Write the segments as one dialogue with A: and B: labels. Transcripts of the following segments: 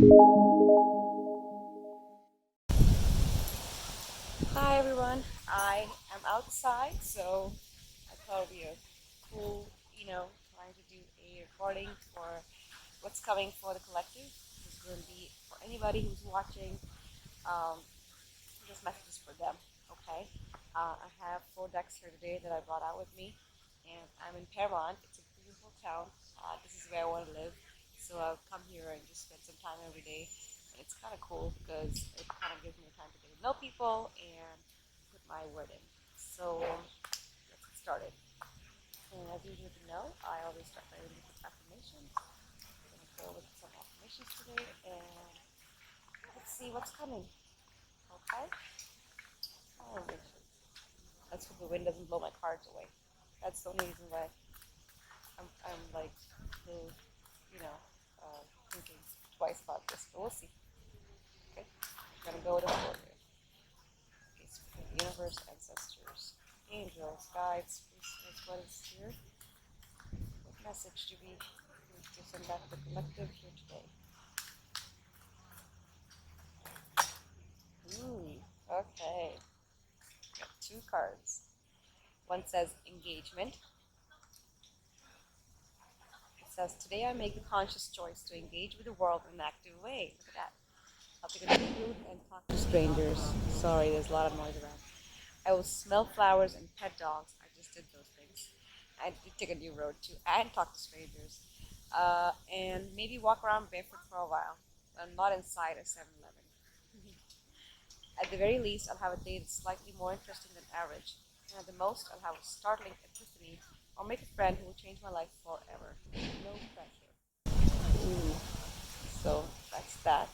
A: Hi everyone, I am outside, so I thought it'd be a cool, trying to do a recording for what's coming for the collective. This is going to be for anybody who's watching. Um, this message is for them, okay? I have 4 decks here today that I brought out with me, and I'm in Paramount. It's a beautiful town. This is where I want to live, so I'll come here and just spend some time every day. And it's kind of cool because it kind of gives me time to get to know people and put my word in. So let's get started. And as you need to know, I always start my reading with affirmations. I'm going to go with some affirmations today, and let's see what's coming. Okay? Affirmations. Let's hope the wind doesn't blow my cards away. That's the only reason why I'm like still, you know, thinking twice about this. But we'll see. Okay? I'm gonna go with a flow here. Okay, so for the universe, ancestors, angels, guides, spirits, what is here? What message do we need to send out to the collective here today? Okay. Got 2 cards. One says engagement. It says, today I make a conscious choice to engage with the world in an active way. Look at that. I'll take a new route and talk to strangers. Sorry, there's a lot of noise around. I will smell flowers and pet dogs. I just did those things. I did take a new road too, and talk to strangers. And maybe walk around barefoot for a while. I'm not inside a 7-Eleven. At the very least, I'll have a day that's slightly more interesting than average. And at the most, I'll have a startling epiphany or make a friend who will change my life forever. No pressure. Ooh. So that's that.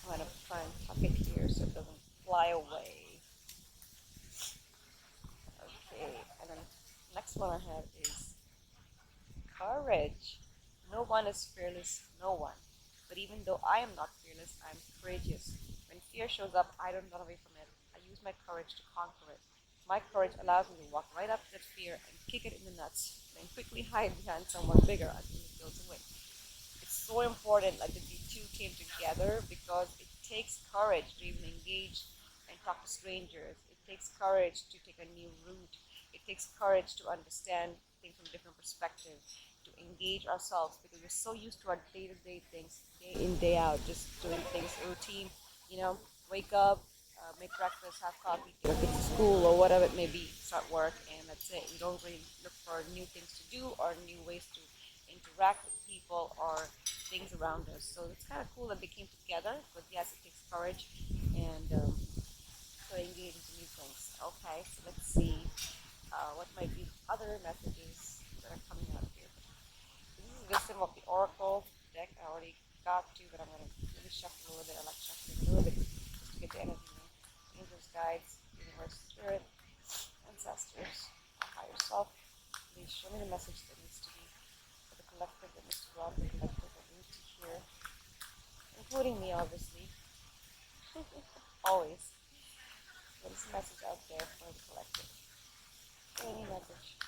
A: I'm gonna try and tuck it here so it doesn't fly away. Okay, and then next one I have is courage. No one is fearless, no one. But even though I am not fearless, I am courageous. When fear shows up, I don't run away from it. I use my courage to conquer it. My courage allows me to walk right up to that fear and kick it in the nuts, then quickly hide behind someone bigger until it goes away. It's so important like that the two came together because it takes courage to even engage and talk to strangers. It takes courage to take a new route. It takes courage to understand things from a different perspective, to engage ourselves because we're so used to our day-to-day things, day in, day out, just doing things routine, wake up, make breakfast, have coffee, take kids to school or whatever it may be, start work, and that's it. We don't really look for new things to do or new ways to interact with people or things around us. So it's kind of cool that they came together, but yes, it takes courage and to engage into new things. Okay, so let's see what might be other messages that are coming out here. This is Wisdom of the Oracle deck. I already got to, but I'm going to really shuffle a little bit. I like shuffling a little bit just to get the energy in. Angels, guides, universe, spirit, ancestors, higher self. Please show me the message that needs to be for the collective, that needs to go out to the collective, that we need to hear, including me, obviously. Always. What is the message out there for the collective? Any message.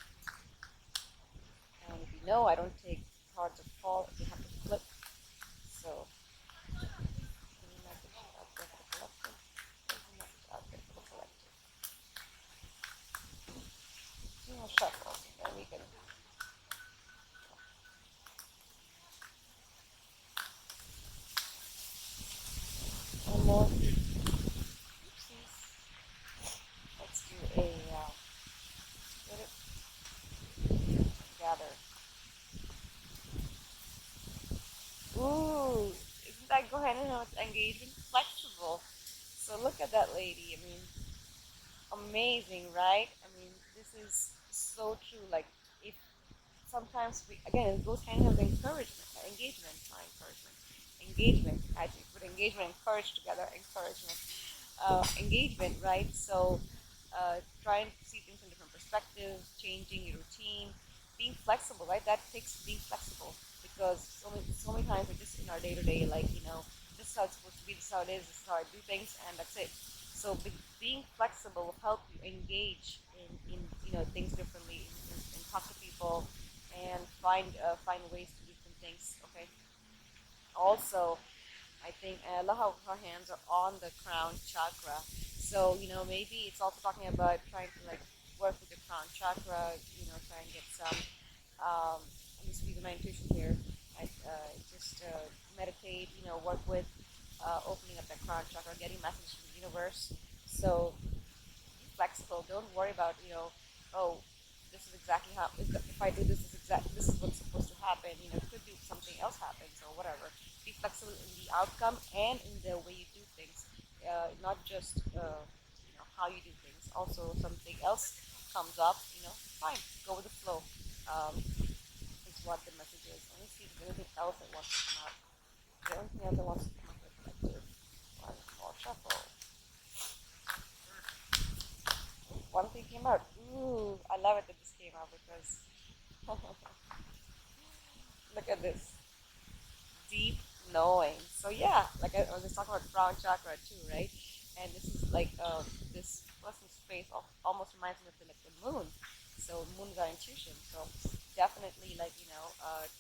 A: And if you know, I don't take cards of fall if you have to flip. So, any message out there for the collective? Any message out there for the collective? Two more shuffles, then we can. One more. Oopsies. Let's do a split it, gather. Ooh, isn't that go hand in hand with engagement? Flexible. So look at that lady. I mean, amazing, right? I mean, this is so true. Like, if sometimes we, again, it goes hand in hand with encouragement, engagement, not encouragement, engagement. Actually, put engagement and courage together, encouragement, engagement, right? So, trying to see things from different perspectives, changing your routine, being flexible, right? That takes being flexible because so many times we're just in our day to day, like this is how it's supposed to be, this is how it is, this is how I do things, and that's it. So being flexible will help you engage in things differently, and talk to people, and find ways to do different things. Okay, also, I think I love how her hands are on the crown chakra. So, maybe it's also talking about trying to like work with the crown chakra, try and get some, let me speak my intuition here. I just meditate, work with opening up that crown chakra, getting messages from the universe. So be flexible. Don't worry about, oh, this is exactly how, if I do this is what's supposed to happen. It could be something else happens or whatever. Be flexible in the outcome and in the way you do things, not just, how you do things. Also, something else comes up, fine, go with the flow. Is what the message is. Let me see if there's anything else that wants to come out. Is there anything else that wants to come out with collective? One more shuffle. One thing came out. Ooh, I love it that this came out because look at this. Deep knowing. So yeah, like I was just talking about crown chakra too, right? And this is like this person's face almost reminds me of the moon. So moon is our intuition. So definitely like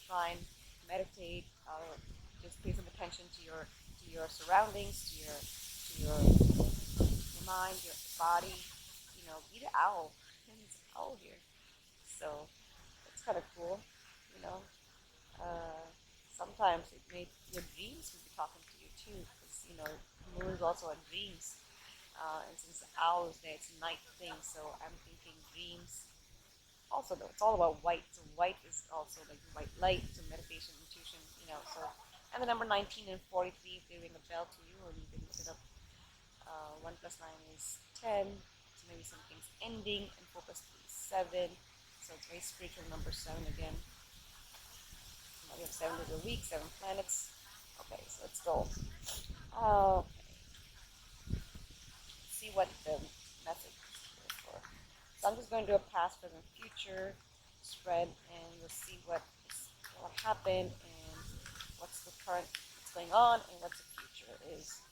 A: try and meditate. Just pay some attention to your surroundings, to your mind, your body. Be the owl. There's an owl here. So it's kind of cool. You know, uh, sometimes your dreams will be talking to you too, because moon is also a dreams. And since the owl is there, it's a night thing. So I'm thinking dreams. Also, though, it's all about white. So white is also like white light, so meditation, intuition. So and the number 19 and 43, if they ring a bell to you, or you can look it up. 1 plus 9 is 10. So maybe something's ending, and 4 plus 3 is 7. So it's very spiritual number 7 again. We have 7 days a week, 7 planets. Okay, so let's go. Okay. See what the message is for. So I'm just going to do a past, present, future spread, and we'll see what happened and what's the current, what's going on, and what the future is.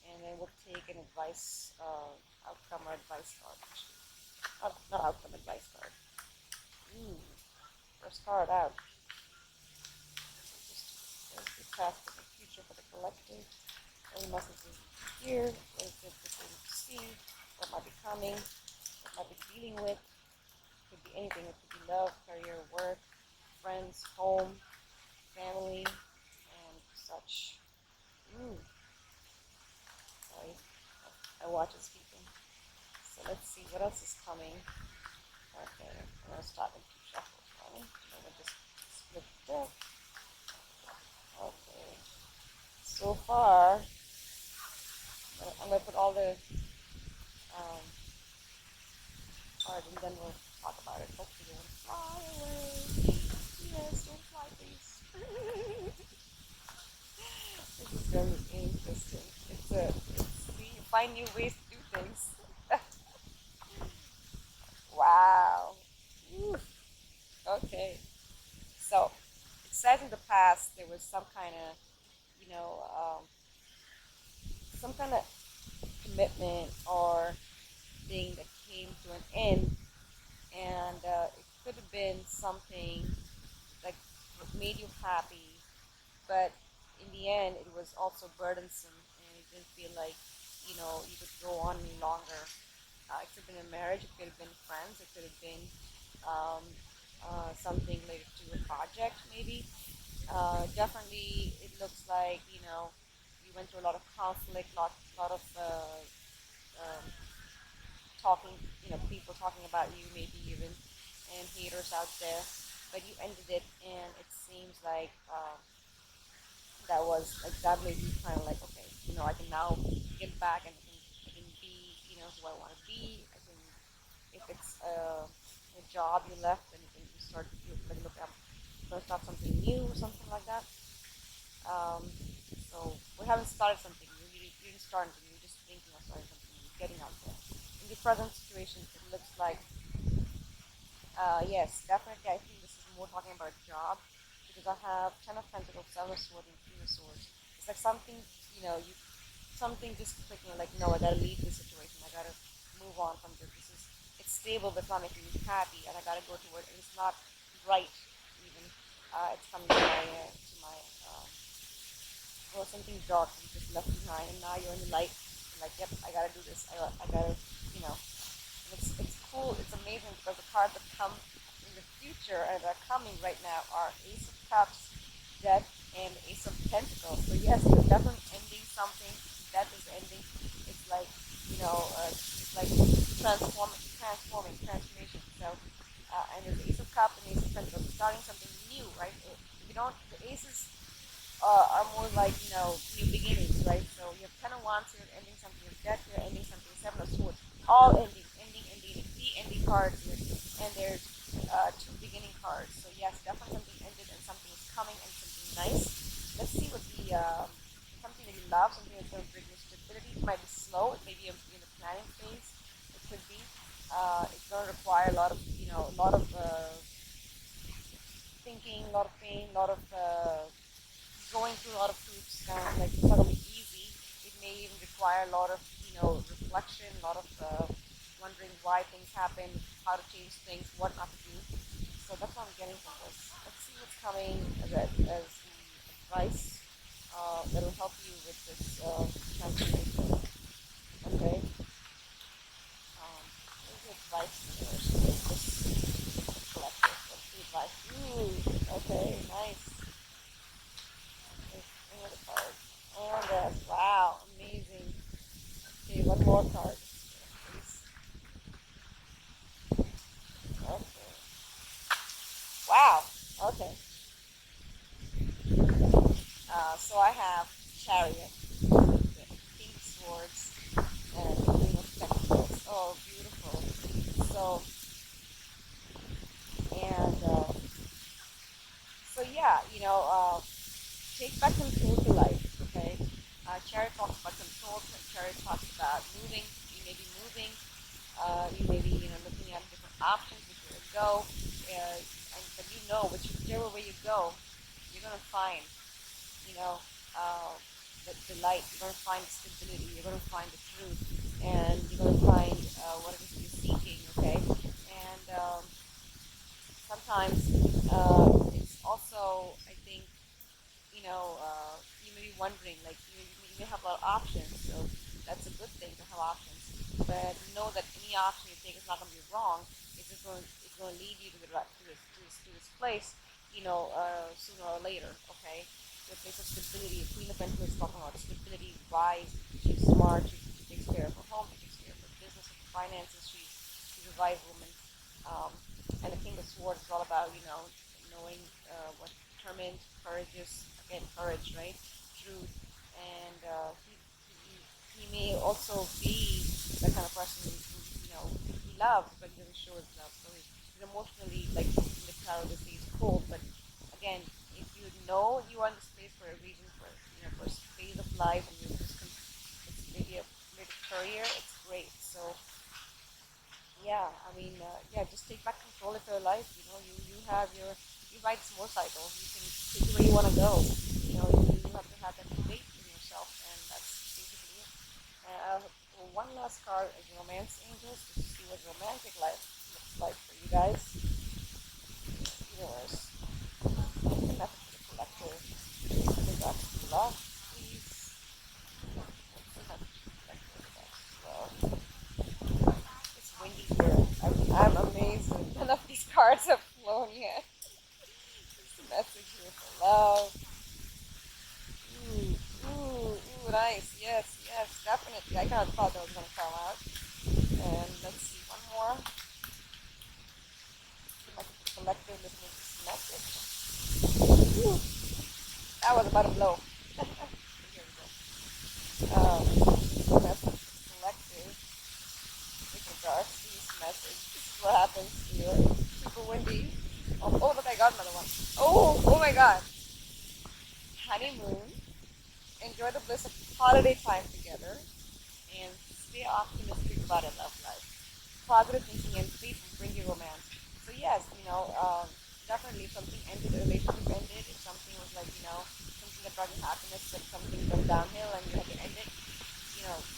A: And then we'll take an advice, outcome or advice card. Not outcome, advice card. First card out. There's the past, present, future for the collective. Any messages here? What is it that they see? What might be coming? What might be dealing with? Could be anything. It could be love, career, work, friends, home, family, and such. Sorry, my watch is speaking. So let's see what else is coming. Okay, I'm gonna start with 2 shuffles. Right? I'm gonna just split the deck. Okay. So far, I'm gonna put all the cards and then we'll talk about it. Hopefully, it won't fly away. Yes, don't fly, please. This is very interesting. You find new ways to do things. Wow. Oof. Okay. So it says in the past there was some kind of commitment or thing that came to an end, and it could have been something like what made you happy, but in the end it was also burdensome, and it didn't feel like you could go on any longer. It could have been a marriage, it could have been friends, it could have been um, something related to a project maybe. Definitely it looks like you went through a lot of conflict, lot of um, talking, people talking about you, maybe even, and haters out there. But you ended it, and it seems like that was like that made you kind of like, okay, I can now get back and I can be, who I want to be. I can, if it's a job you left, and you start like look up, first off something new or something like that. Um, so we haven't started something new. You didn't start something new. You're just thinking of starting something new, getting out there. In the present situation, it looks like yes, definitely. I think this is more talking about a job because I have 10 of Pentacles, 7 of Swords, and Queen of Swords. It's like something, something just clicking. Like, no, I gotta leave this situation. I gotta move on from this. It's stable, but it's not making me happy, and I gotta go to it, and it's not right. Even it's coming to my or something dark you just left behind, and now you're in the light. You're like, yep, I gotta do this. I gotta, you know. And it's cool. It's amazing because the cards that come in the future and are coming right now are Ace of Cups, Death, and Ace of Pentacles. So yes, you're definitely ending something. Death is ending. It's like, it's like transformation. So, and there's Ace of Cups and Ace of Pentacles, starting something new, right? If you don't, the aces are more like, new beginnings, right? So you have Ten of Wands here, ending something. You have Death here, ending something. Seven of Swords, all ending. The ending cards here, and there's two beginning cards. So yes, definitely something ended and something is coming and something nice. Let's see what the something that you love, something that's going to bring you stability. It might be slow. It may be in the planning phase. It could be. It's going to require a lot of, a lot of thinking, a lot of pain, a lot of going through a lot of hoops. Like it's not going to be easy. It may even require a lot of, reflection, a lot of wondering why things happen, how to change things, what not to do. So that's what I'm getting from this. Let's see what's coming as the advice that will help you with this transformation. Okay. Here's the advice here. So this collective. What's the advice? Ooh. Okay. Nice. And the card. And this. Wow. Amazing. Okay. One more card. Please. Okay. Wow. Okay. So I have Chariot, King of Swords, and Queen of Pentacles. Oh, beautiful. So, and so yeah, take back control to life. Okay. Chariot talks about control. Chariot talks about moving. You may be moving. You may be, looking at different options, which way to go. But whichever way you go, you're gonna find you know, uh, the light. You're going to find the stability. You're going to find the truth, and you're going to find what it is you're seeking. Okay, and sometimes it's also, I think, you may be wondering, like you may have a lot of options, so that's a good thing to have options. But know that any option you take is not going to be wrong. It's going to lead you to the right to this place, sooner or later. Okay, the place of stability. Queen of Pentacles is talking about stability, wise. She's smart. She takes care of her home. She takes care of her business, her finances. She's a wise woman. Um, and the King of Swords is all about knowing what determined, courageous, again courage, right? Truth, and he may also be the kind of person who he loves, but he doesn't show his love. So he's emotionally, like in the tarot, they say he's cold. But again, if you know you are in this place for a reason, for a phase of life, and it's maybe a career, it's great. So yeah, I mean, yeah, just take back control of your life. You ride this motorcycle. You can take it where you want to go. You have to have that faith in yourself, and that's basically it. Well, one last card is Romance Angels to see what romantic life looks like for you guys. Universe, the message for the collective. With regards to love, please. What's the message for the collective? With regards to love. It's windy here. I'm amazed. None of these cards have flown yet. It's the message here for love. Nice. Yes, definitely. I kind of thought that was going to come out. And let's see, one more. The message for the collective listening to this message. Ooh, that was about to blow. Here we go. The message for the collective with regards to this message. This is what happens here. Super windy. Oh, look, I got another one. Oh my god. Honeymoon. Enjoy the bliss of holiday time together. And stay optimistic about a love life. Positive thinking and faith will bring you romance. So yes, definitely if something ended, a relationship ended, if something was like, something that brought you happiness, but something went downhill and you had to end it,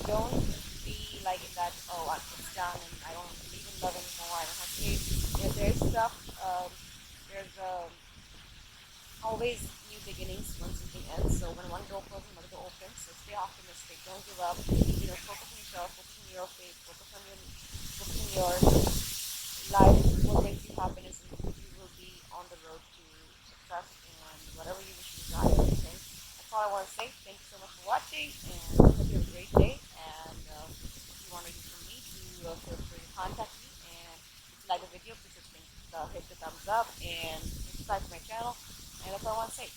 A: don't be like in that, it's done and I don't believe in love anymore, I don't have faith. There's stuff, there's always new beginnings when something ends. So when one door closes, another door opens. So stay optimistic. Don't give up. Focus on yourself. Focus on your faith. Focus on your life. What brings you happiness, and you will be on the road to success and whatever you wish to desire. Okay. That's all I want to say. Thank you so much for watching, and I hope you have a great day. And if you want to hear from me, do feel free to contact me. And if you like the video, please hit the thumbs up and subscribe to my channel. And that's all I want to say.